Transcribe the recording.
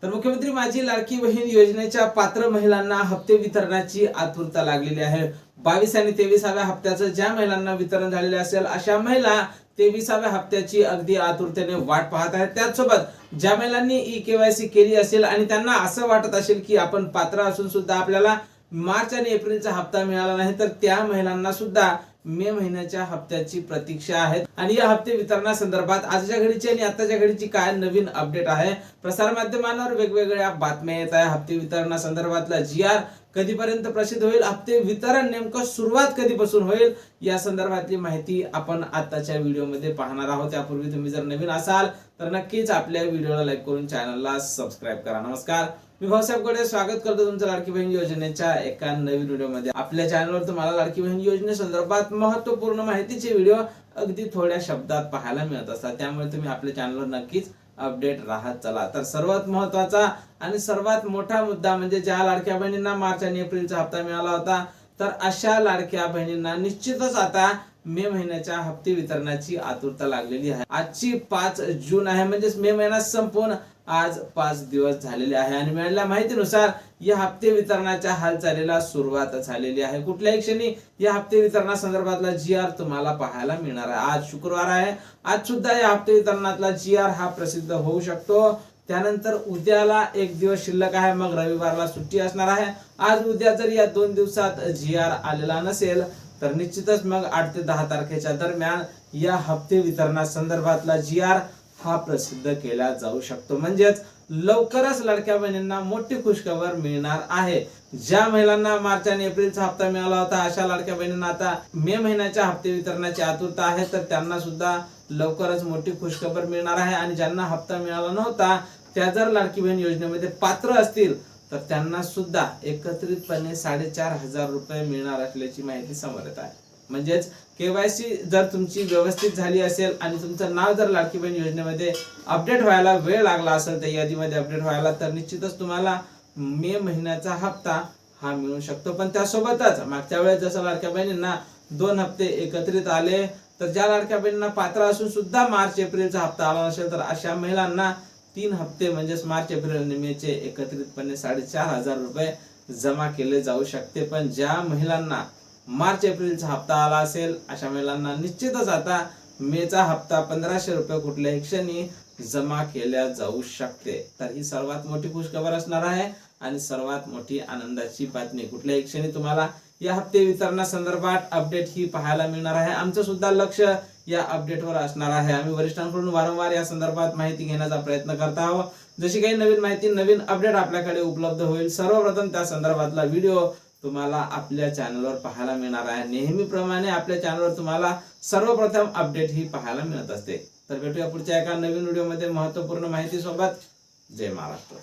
तर मुख्यमंत्री माझी लाडकी बहीण योजनेच्या पात्र महिलांना हप्ते वितरणाची आतुरता लागलेली आहे। 22 आणि 23व्या हप्त्याचं ज्या महिलांना वितरण झालेले असेल अशा महिला 23व्या हप्त्याची अगदी आतुरतेने वाट पाहत आहेत। त्याचसोबत ज्या महिलांनी ई-केवायसी केली असेल आणि त्यांना असं वाटत असेल की आपण पात्र असून सुद्धा आपल्याला मार्च आणि एप्रिलचा हप्ता मिळाला नाही, तर त्या महिलांना सुद्धा मे महिन्याच्या हप्त्याची प्रतीक्षा आहे। आणि या हप्ते वितरणासंदर्भात आजच्या घडीची आणि आताच्या घडीची काय नवीन अपडेट आहे, प्रसार माध्यमांवर वेगवेगळ्या बातम्या येत आहे। हप्ते वितरणासंदर्भातला जी.आर कधीपर्यंत प्रसिद्ध होईल, हप्ते वितरण नेमकं सुरुवात कधीपासून होईल, या संदर्भातली माहिती आपण आताच्या व्हिडिओमध्ये पाहणार आहोत। त्यापूर्वी तुम्ही जर नवीन असाल तर नक्कीच आपल्या व्हिडिओला लाईक करून चॅनलला सबस्क्राइब करा। नमस्कार, मी भाऊसाहेब गोडे स्वागत करतो तुमचं लाडकी बहीण योजनेच्या एका नवीन व्हिडिओमध्ये। आपल्या चॅनलवर तुम्हाला लाडकी बहीण योजनेसंदर्भात महत्त्वपूर्ण माहितीचे व्हिडिओ अगदी थोड्या शब्दात पाहायला मिळत असतात, त्यामुळे तुम्ही आपल्या चॅनलवर नक्कीच अपडेट राहत चला। तर सर्वात महत्त्वाचा आणि सर्वात मोठा मुद्दा म्हणजे ज्या लाडक्या बहिणींना मार्च आणि एप्रिलचा हप्ता मिळाला होता, तर अशा लाडक्या बहिणींना निश्चितच आता मे महिन्याच्या हप्ते वितरणाची आतुरता लागलेली आहे। आजची 5 जून आहे, म्हणजे मे महिना संपून आज 5 दिवस झालेले आहे आणि मिळालेल्या माहितीनुसार या हप्ते वितरणाच्या हालचालीला सुरुवात झालेली आहे। कुठल्याही क्षणी या हप्ते वितरणासंदर्भातला जी.आर तुम्हाला पाहायला मिळणार आहे। आज शुक्रवार आहे, आज सुद्धा या हप्ते वितरणातला जी.आर हा प्रसिद्ध होऊ शकतो। त्यानंतर उद्याला एक दिवस शिल्लक आहे, मग रविवारला सुट्टी असणार आहे। आज उद्या जर या 2 दिवसात जी.आर आलेला नसेल तर निश्चितच मग 8 ते 10 तारखेच्या दरम्यान या हप्ते वितरणासंदर्भातला जी.आर हा प्रसिद्ध केला जाऊ शकतो। म्हणजेच लवकरच लाडक्या बहिणींना मोठी खुशखबर मिळणार आहे। ज्या महिलांना मार्च आणि एप्रिलचा हप्ता मिळाला होता अशा लाडक्या बहिणींना आता मे महिन्याच्या हप्ते वितरणाची आतुरता आहे, तर त्यांना सुद्धा लवकरच मोठी खुशखबर मिळणार आहे। आणि ज्यांना हप्ता मिळाला नव्हता त्या जर लाडकी बहीण योजनेमध्ये पात्र असतील तर त्यांना सुद्धा एकत्रितपणे 4,500 रुपये मिळणार असल्याची माहिती समोर येत आहे। म्हणजेच केवायसी जर तुमची व्यवस्थित झाली असेल आणि तुमचं नाव जर लाडकी बहीण योजनेमध्ये अपडेट व्हायला वेळ लागला असेल, त्या यादीमध्ये अपडेट व्हायला, तर निश्चितच तुम्हाला मे महिन्याचा हप्ता हा मिळू शकतो। पण त्यासोबतच मागच्या वेळेस जसं लाडक्या बहिणींना 2 हप्ते एकत्रित आले, तर ज्या लाडक्या बहिणींना पात्र असून सुद्धा मार्च एप्रिलचा हप्ता आला नसेल तर अशा महिलांना 3 हप्ते म्हणजेच मार्च एप्रिल आणि मेचे एकत्रितपणे 4,500 रुपये जमा केले जाऊ शकते। पण ज्या महिलांना मार्च एप्रिलचा हप्ता आला असेल अशा महिलांना निश्चितच आता मेचा हप्ता 1,500 रुपये कुठल्याही क्षणी जमा केल्या जाऊ शकते। तर ही सर्वात मोठी खुशखबर असणार आहे आणि सर्वात मोठी आनंदाची बातमी। कुठल्याही क्षणी तुम्हाला या हप्ते वितरणासंदर्भात अपडेट ही पाहायला मिळणार आहे। आमचं सुद्धा लक्ष या अपडेटवर असणार आहे। आम्ही वरिष्ठांकडून वारंवार या संदर्भात माहिती घेण्याचा प्रयत्न करत आहोत। जशी काही नवीन माहिती, नवीन अपडेट आपल्याकडे उपलब्ध होईल, सर्वप्रथम त्या संदर्भातला व्हिडिओ तुम्हाला आपल्या चॅनलवर पाहायला मिळणार आहे। नेहमीप्रमाणे आपल्या चॅनलवर तुम्हाला सर्वप्रथम अपडेट ही पाहायला मिळत असते। तर भेटूया पुढच्या एका नवीन व्हिडिओमध्ये महत्त्वपूर्ण माहिती सोबत। जय महाराष्ट्र।